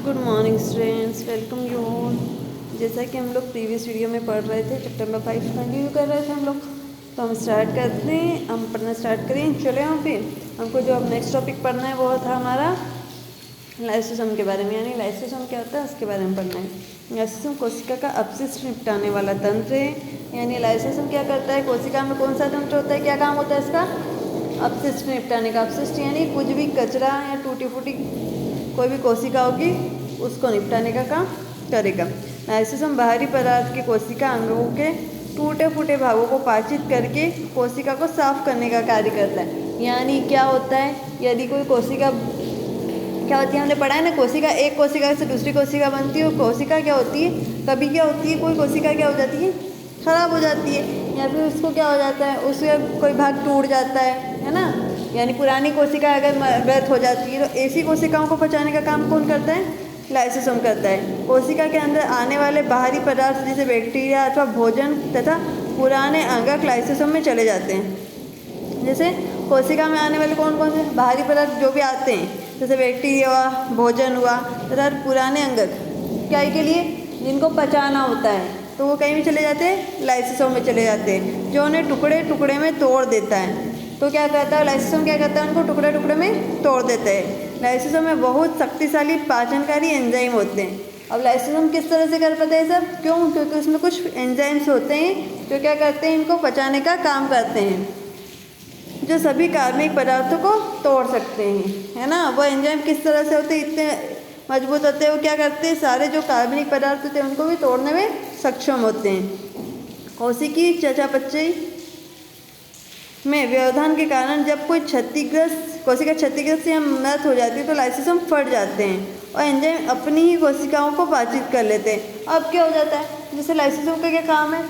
Good morning students, welcome you all. जैसा कि हम लोग प्रीवियस वीडियो में पढ़ रहे थे, चैप्टर नंबर 5 कंटिन्यू कर रहे थे हम लोग। तो हम स्टार्ट करते हैं, हम पढ़ना स्टार्ट करें। चले यहाँ पे हमको जो अब नेक्स्ट टॉपिक पढ़ना है वो था हमारा लाइसोसोम के बारे में, यानी लाइसोसोम क्या होता है उसके बारे में पढ़ना है। लाइसोसोम कोशिका का अपशिष्ट निपटाने वाला तंत्र है। यानी लाइसोसोम क्या करता है, कोशिका में कौन सा तंत्र होता है, क्या काम होता है इसका, अपशिष्ट निपटाने का। अपशिष्ट यानी कुछ भी कचरा या टूटी फूटी कोई भी कोशिका होगी उसको निपटाने का काम करेगा। लाइसोसोम बाहरी पदार्थ के कोशिका अंगों के टूटे फूटे भागों को पाचित करके कोशिका को साफ करने का कार्य करता है। यानी क्या होता है, यदि कोई कोशिका क्या होती है, हमने पढ़ा है ना, कोशिका एक कोशिका से दूसरी कोशिका बनती है। और कोशिका क्या होती है, कभी क्या होती है, कोई कोशिका क्या हो जाती है, खराब हो जाती है, या फिर उसको क्या हो जाता है, उसका कोई भाग टूट जाता है ना। यानी पुरानी कोशिका अगर मृत हो जाती है तो ऐसी कोशिकाओं को बचाने का काम कौन करता है, लाइसोसोम करता है। कोशिका के अंदर आने वाले बाहरी पदार्थ जैसे बैक्टीरिया अथवा भोजन तथा पुराने अंगक लाइसोसोम में चले जाते हैं। जैसे कोशिका में आने वाले कौन कौन से बाहरी पदार्थ जो भी आते हैं, जैसे बैक्टीरिया हुआ, भोजन हुआ तथा पुराने अंगक, क्या के लिए, जिनको पचाना होता है, तो वो कहीं भी चले जाते हैं, लाइसोसोम में चले जाते हैं, जो उन्हें टुकड़े टुकड़े में तोड़ देता है। तो क्या करता है लाइसोसोम, क्या करता है, उनको टुकड़े टुकड़े में तोड़ देता है। लाइसोसोम में बहुत शक्तिशाली पाचनकारी एंजाइम होते हैं। अब लाइसोसोम किस तरह से कर पाते हैं सब, क्यों, क्योंकि उसमें कुछ एंजाइम्स होते हैं जो क्या करते हैं, इनको पचाने का काम करते हैं, जो सभी कार्बनिक पदार्थों को तोड़ सकते हैं, है ना। वो एंजाइम किस तरह से होते हैं, इतने मजबूत होते हैं, वो क्या करते हैं, सारे जो कार्बनिक पदार्थ होते हैं उनको भी तोड़ने में सक्षम होते हैं। कोशिकी चयापचय में व्यवधान के कारण जब कोई कोशिका क्षतिग्रस्त या मृत हो जाती है तो लाइसोसोम फट जाते हैं और एंजाइम अपनी ही कोशिकाओं को पाचित कर लेते हैं। अब क्या हो जाता है, जैसे लाइसोसोम का क्या काम है,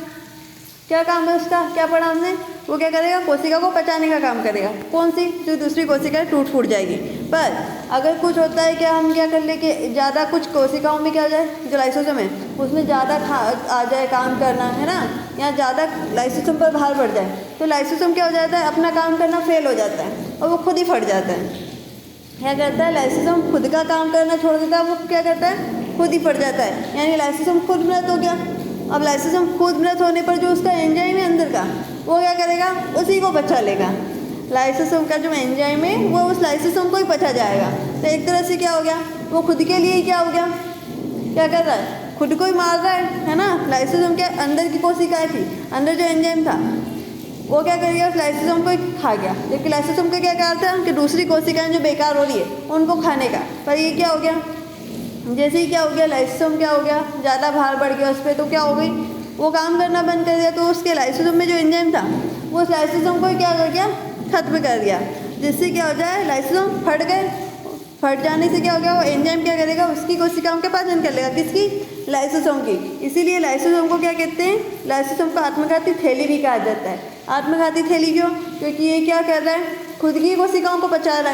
क्या काम है उसका, क्या पढ़ा हमने, वो क्या करेगा, कोशिका को पचाने का काम करेगा। कौन सी, जो दूसरी कोशिका टूट फूट जाएगी। पर अगर कुछ होता है, क्या हम क्या कर ले कि ज़्यादा कुछ कोशिकाओं में क्या हो जाए, जो लाइसोसोम है उसमें ज़्यादा आ जाए काम करना, है ना, या ज़्यादा लाइसोसोम पर भार पड़ जाए तो लाइसोसोम क्या हो जाता है, अपना काम करना फेल हो जाता है और वो खुद ही फट जाता है। क्या करता है, लाइसोसोम खुद का काम करना छोड़ देता है, वो क्या करता है, खुद ही फट जाता है। यानी लाइसोसोम खुद मृत हो गया। अब लाइसोसोम खुद मृत होने पर जो उसका एंजाइम है अंदर का, वो क्या करेगा, उसी को बचा लेगा। लाइसोसोम का जो एंजाइम है वो उस लाइसोसोम को ही बचा जाएगा। तो एक तरह से क्या हो गया, वो खुद के लिए ही क्या हो गया, क्या कर रहा है, खुद को ही मार रहा है ना। लाइसोसोम के अंदर की कोशिकाएं थी, अंदर जो एंजाइम था वो क्या कर गया, उस लाइसोसोम को ही खा गया। जबकि लाइसोसोम का क्या कार्य था कि दूसरी कोशिकाएं जो बेकार हो रही है उनको खाने का। पर ये क्या हो गया, जैसे ही क्या हो गया, लाइसोसोम क्या हो गया, ज़्यादा भार बढ़ गया उस पर, तो क्या हो गई, वो काम करना बंद कर दिया। तो उसके लाइसोसोम में जो एंजाइम था वो उस लाइसोसोम को क्या कर गया, खत्म कर दिया। जिससे क्या हो जाए, लाइसोसोम फट गए। फट जाने से क्या हो गया, वो एंजाइम क्या करेगा, उसकी कोशिकाओं के पाचन कर लेगा, किसकी, लाइसोसोम की। इसीलिए लाइसोसोम को क्या कहते हैं, लाइसोसोम को आत्मघाती थैली भी कहा जाता है। आत्मघाती थैली क्यों, क्योंकि ये क्या कर रहा है, खुद की कोशिकाओं को बचा रहा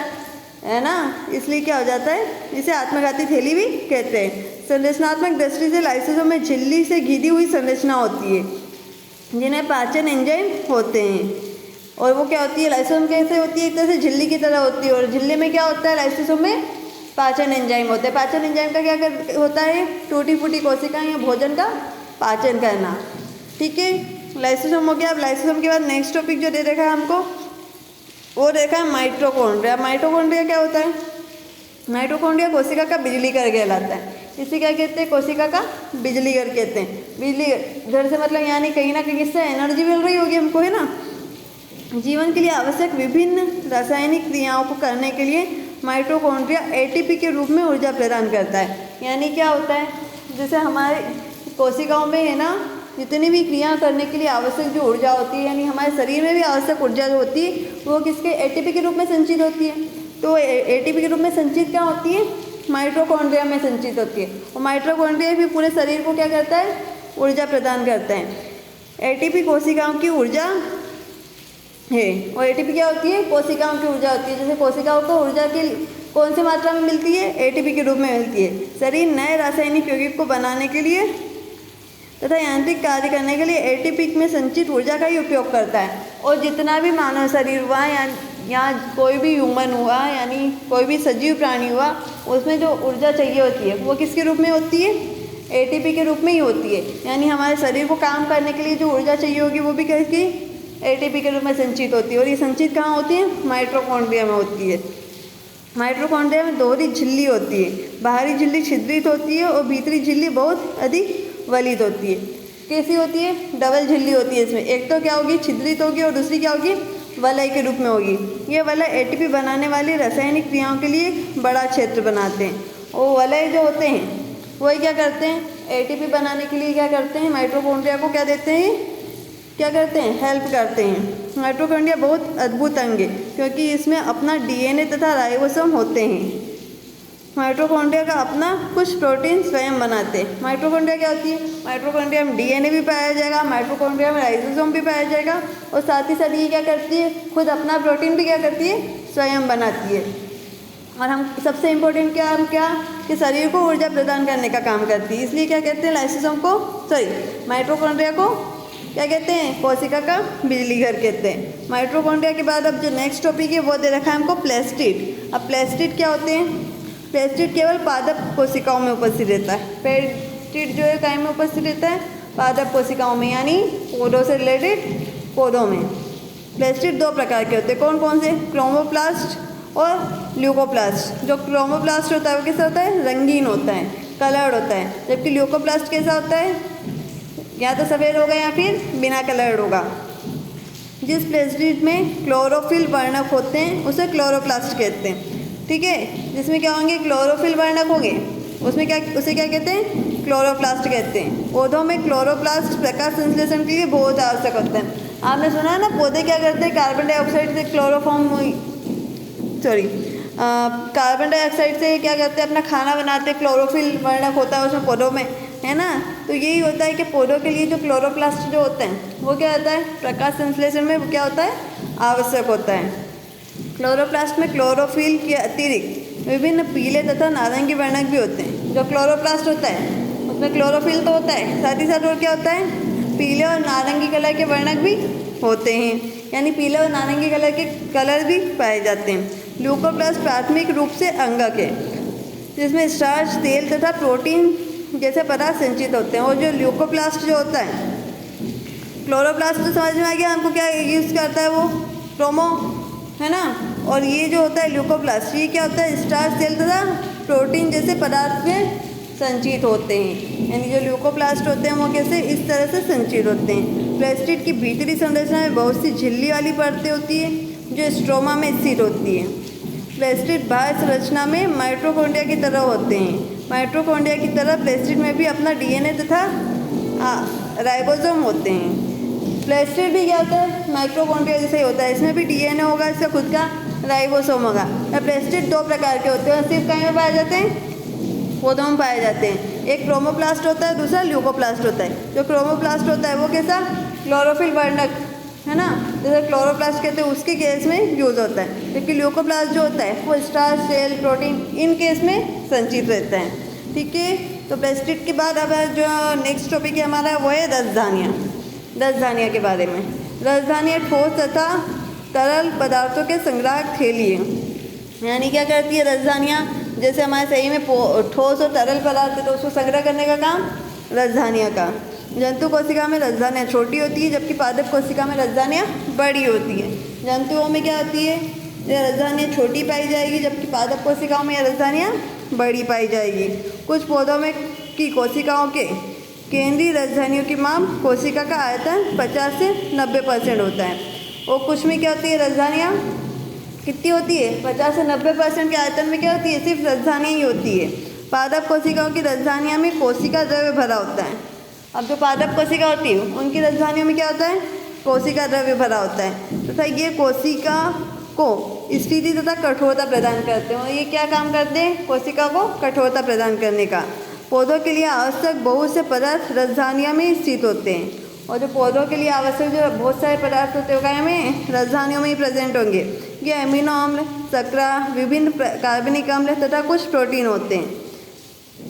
है ना, इसलिए क्या हो जाता है, इसे आत्मघाती थैली भी कहते हैं। संरचनात्मक दृष्टि से लाइसोसोम में झिल्ली से घिरी हुई संरचना होती है जिन्हें पाचन एंजाइम होते हैं। और वो क्या होती है, लाइसोसोम कैसे होती है, एक तरह से झिल्ली की तरह होती है। और झिल्ली में क्या होता है, लाइसोसोम में पाचन एंजाइम होते हैं। पाचन एंजाइम का क्या होता है, टूटी फूटी कोशिकाएं या भोजन का पाचन करना। ठीक है, लाइसोसोम हो गया। अब लाइसोसोम के बाद नेक्स्ट टॉपिक जो दे रखा है हमको, वो देखा है माइटोकॉन्ड्रिया। माइटोकॉन्ड्रिया क्या होता है, माइटोकॉन्ड्रिया कोशिका का बिजली घर कहलाता है। इसे क्या कहते हैं, कोशिका का बिजली घर कहते हैं। बिजली घर से मतलब यानी कहीं ना कहीं इससे एनर्जी मिल रही होगी हमको, है ना। जीवन के लिए आवश्यक विभिन्न रासायनिक क्रियाओं को करने के लिए माइटोकॉन्ड्रिया एटीपी के रूप में ऊर्जा प्रदान करता है। यानी क्या होता है, जैसे हमारे कोशिकाओं में है ना, जितनी भी क्रिया करने के लिए आवश्यक जो ऊर्जा होती है, यानी हमारे शरीर में भी आवश्यक ऊर्जा जो होती है वो किसके, एटीपी के रूप में संचित होती है। तो एटीपी के रूप में संचित क्या होती है, माइटोकॉन्ड्रिया में संचित होती है। और माइटोकॉन्ड्रिया भी पूरे शरीर को क्या करता है, ऊर्जा प्रदान करता है। एटीपी कोशिकाओं की ऊर्जा है। और एटीपी क्या होती है, कोशिकाओं की ऊर्जा होती है। जैसे कोशिकाओं को ऊर्जा की कौन सी मात्रा में मिलती है, एटीपी के रूप में मिलती है। शरीर नए रासायनिक यौगिक को बनाने के लिए तथा यांत्रिक कार्य करने के लिए एटीपी में संचित ऊर्जा का ही उपयोग करता है। और जितना भी मानव शरीर हुआ या यहाँ कोई भी ह्यूमन हुआ यानी कोई भी सजीव प्राणी हुआ, उसमें जो ऊर्जा चाहिए होती है वो किसके रूप में होती है? एटीपी के रूप में ही होती है। यानी हमारे शरीर को काम करने के लिए जो ऊर्जा चाहिए होगी वो भी किसकी? एटीपी के रूप में संचित होती है। और ये संचित कहाँ होती है? माइटोकॉन्ड्रिया में होती है। माइटोकॉन्ड्रिया में दोहरी झिल्ली होती है, बाहरी झिल्ली छिद्रित होती है और भीतरी झिल्ली बहुत अधिक वलित होती है। कैसी होती है? डबल झिल्ली होती है इसमें। एक तो क्या होगी? छिद्रित होगी और दूसरी क्या होगी? वलय के रूप में होगी। ये वलय एटीपी बनाने वाली रासायनिक क्रियाओं के लिए एक बड़ा क्षेत्र बनाते हैं। और वलय जो होते हैं वही क्या करते हैं? एटीपी बनाने के लिए क्या करते हैं? माइटोकॉन्ड्रिया को क्या देते हैं? क्या करते हैं? हेल्प करते हैं। माइटोकॉन्ड्रिया बहुत अद्भुत अंग है क्योंकि इसमें अपना डीएनए तथा राइबोसोम होते हैं। माइटोकॉन्ड्रिया का अपना कुछ प्रोटीन स्वयं बनाते हैं। माइटोकॉन्ड्रिया क्या होती है? माइटोकॉन्ड्रिया में डीएनए भी पाया जाएगा, माइटोकॉन्ड्रिया में राइबोसोम भी पाया जाएगा और साथ ही साथ ये क्या करती है? खुद अपना प्रोटीन भी क्या करती है? स्वयं बनाती है। और हम सबसे इम्पोर्टेंट क्या कि शरीर को ऊर्जा प्रदान करने का काम करती है। इसलिए क्या कहते हैं? लाइसोसोम को माइटोकॉन्ड्रिया को क्या कहते हैं? कोशिका का बिजली घर कहते हैं। माइटोकॉन्ड्रिया के बाद अब जो नेक्स्ट टॉपिक है वो दे रखा है हमको प्लास्टिड। अब प्लास्टिड क्या होते हैं? प्लास्टिड केवल पादप कोशिकाओं में उपस्थित रहता है। प्लास्टिड जो है काय में उपस्थित रहता है? पादप कोशिकाओं में, यानी पौधों से रिलेटेड पौधों में। प्लास्टिड दो प्रकार के होते हैं। कौन कौन से? क्रोमोप्लास्ट और ल्यूकोप्लास्ट। जो क्रोमोप्लास्ट होता है वो कैसा होता है? रंगीन होता है, कलर्ड होता है। जबकि ल्यूकोप्लास्ट कैसा होता है? या तो सफ़ेद होगा या फिर बिना कलर्ड होगा। जिस प्लास्टिड में क्लोरोफिल वर्णक होते हैं उसे क्लोरोप्लास्ट कहते हैं। ठीक है, जिसमें क्या होंगे? क्लोरोफिल वर्णक होंगे, उसे क्या कहते हैं? क्लोरोप्लास्ट कहते हैं। पौधों में क्लोरोप्लास्ट प्रकाश संश्लेषण के लिए बहुत आवश्यक होता है। आपने सुना है ना, पौधे क्या करते हैं? कार्बन डाइऑक्साइड से क्या करते हैं? अपना खाना बनाते हैं। क्लोरोफिल वर्णक होता है उसमें पौधों में, है ना। तो यही होता है कि पौधों के लिए जो क्लोरोप्लास्ट जो होते हैं वो क्या होता है? प्रकाश संश्लेषण में क्या होता है? आवश्यक होता है। क्लोरोप्लास्ट में क्लोरोफिल के अतिरिक्त विभिन्न पीले तथा नारंगी वर्णक भी होते हैं। जो क्लोरोप्लास्ट होता है उसमें क्लोरोफिल तो होता है, साथ ही साथ और क्या होता है? पीले और नारंगी कलर के वर्णक भी होते हैं, यानी पीले और नारंगी कलर के कलर भी पाए जाते हैं। ल्यूकोप्लास्ट प्राथमिक रूप से अंगक है जिसमें स्टार्च, तेल तथा प्रोटीन जैसे पदार्थ संचित होते हैं। और जो ल्यूकोप्लास्ट जो होता है, क्लोरोप्लास्ट तो समझ में आ गया हमको क्या यूज़ करता है? वो क्रोमो, है ना। और ये जो होता है ल्यूकोप्लास्ट, ये क्या होता है? स्टार्च, तेल तथा प्रोटीन जैसे पदार्थ में संचित होते हैं। यानी जो ल्यूकोप्लास्ट होते हैं वो कैसे? इस तरह से संचित होते हैं। प्लास्टिड की भीतरी संरचना में बहुत सी झिल्ली वाली परतें होती है जो स्ट्रोमा में स्थित होती है। प्लास्टिड बाह्य संरचना में माइटोकॉन्ड्रिया की तरह होते हैं। माइटोकॉन्ड्रिया की तरह प्लास्टिड में भी अपना डीएनए तथा राइबोसोम होते हैं। प्लास्टिड भी क्या होता है? माइटोकॉन्ड्रिया जैसे ही होता है। इसमें भी डीएनए होगा, इसका खुद का राइबोसोम होगा। प्लास्टिड दो प्रकार के होते हैं, सिर्फ कहीं में पाए जाते हैं? पौधों में पाए जाते हैं। एक क्रोमोप्लास्ट होता है, दूसरा ल्यूकोप्लास्ट होता है। जो क्रोमोप्लास्ट होता है वो कैसा? क्लोरोफिल वर्णक, है ना, जैसे क्लोरोप्लास्ट कहते हैं उसके केस में यूज़ होता है। जबकि ल्यूकोप्लास्ट जो होता है वो स्टार्च, सेल, प्रोटीन इन केस में संचित रहता है। ठीक है, तो प्लास्टिड के बाद अब जो नेक्स्ट टॉपिक है हमारा वो है रसधानियाँ। रसधानियाँ के बारे में। रसधानियाँ ठोस तथा तरल पदार्थों के संग्राहक थैली है। यानी क्या करती है रसधानियाँ? जैसे हमारे सही में ठोस और तरल पदार्थ है तो उसको संग्रह करने का काम रसधानियाँ का। जंतु कोशिका में रसधानियाँ छोटी होती है जबकि पादप कोशिका में रसधानियाँ बड़ी होती है। जंतुओं में क्या होती है? रसधानियाँ छोटी पाई जाएगी जबकि पादप कोशिकाओं में रसधानियाँ बड़ी पाई जाएगी। कुछ पौधों में की कोशिकाओं के केंद्रीय रसधानियों की माप कोशिका का आयतन 50 से 90% होता है। और कुछ में क्या होती है? रसधानियाँ कितनी होती है? 50 से 90% के आयतन में क्या होती है? सिर्फ रसधानियाँ ही होती है। पादप कोशिकाओं की रसधानियाँ में कोशिका द्रव्य भरा होता है। अब जो पादप कोशिका होती है उनकी रसधानियों में क्या होता है? कोशिका द्रव्य भरा होता है तथा ये कोशिका को स्थिति तथा कठोरता प्रदान करते हैं। और ये क्या काम करते हैं? कोशिका को कठोरता प्रदान करने का। पौधों के लिए आवश्यक बहुत से पदार्थ रसधानियाँ में स्थित होते हैं। और जो पौधों के लिए आवश्यक जो बहुत सारे पदार्थ होते हैं क्या में रसधानियों में ही प्रेजेंट होंगे। ये अमीनो अम्ल, शर्करा, विभिन्न कार्बनिक अम्ल तथा कुछ प्रोटीन होते हैं।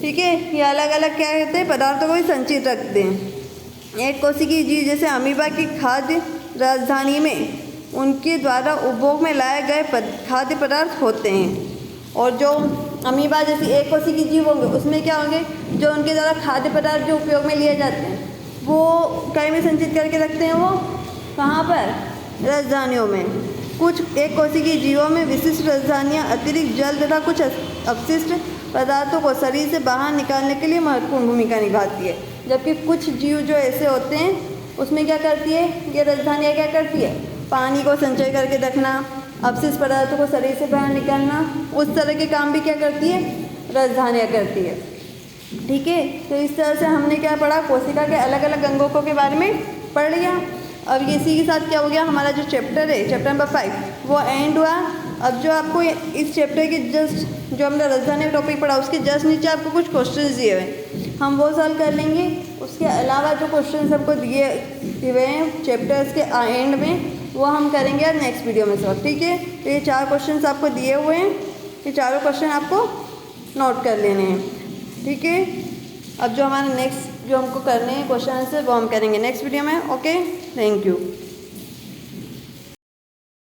ठीक है, ये अलग अलग क्या कहते हैं? पदार्थों को ही संचित रखते हैं। एक कोशिकीय जीव जैसे अमीबा की खाद्य रसधानी में उनके द्वारा उपभोग में लाए गए खाद्य पदार्थ होते हैं। और जो अमीबा जैसी एक कोशिकीय जीव होंगे उसमें क्या होंगे, जो उनके द्वारा खाद्य पदार्थ जो उपयोग में लिए जाते हैं वो कहीं में संचित करके रखते हैं। वो कहाँ पर, राजधानियों में। कुछ एक कोशिकीय जीवों में विशिष्ट राजधानियाँ अतिरिक्त जल तथा कुछ अपशिष्ट पदार्थों को शरीर से बाहर निकालने के लिए महत्वपूर्ण भूमिका निभाती है। जबकि कुछ जीव जो ऐसे होते हैं उसमें क्या करती है, ये राजधानियाँ क्या करती है, पानी को संचय करके रखना, अपशिष्ट पदार्थों को शरीर से बाहर निकालना, उस तरह के काम भी क्या करती है, राजधानियाँ करती है। ठीक है, तो इस तरह से हमने क्या पढ़ा, कोशिका के अलग अलग अंगों के बारे में पढ़ लिया। अब इसी के साथ क्या हो गया, हमारा जो चैप्टर है, चैप्टर नंबर 5 वो एंड हुआ। अब जो आपको इस चैप्टर के जस्ट जो हमने राजधानी टॉपिक पढ़ा उसके जस्ट नीचे आपको कुछ क्वेश्चंस दिए हुए हैं, हम वो सॉल्व कर लेंगे। उसके अलावा जो क्वेश्चंस हमको दिए हुए हैं चैप्टर्स के एंड में वो हम करेंगे यार नेक्स्ट वीडियो में सॉल्व। ठीक है, तो ये 4 क्वेश्चंस आपको दिए हुए हैं, ये चारों क्वेश्चन आपको नोट कर लेने हैं। ठीक है, अब जो हमारा नेक्स्ट जो हमको करने हैं क्वेश्चन आंसर वो हम करेंगे नेक्स्ट वीडियो में। Okay, thank you.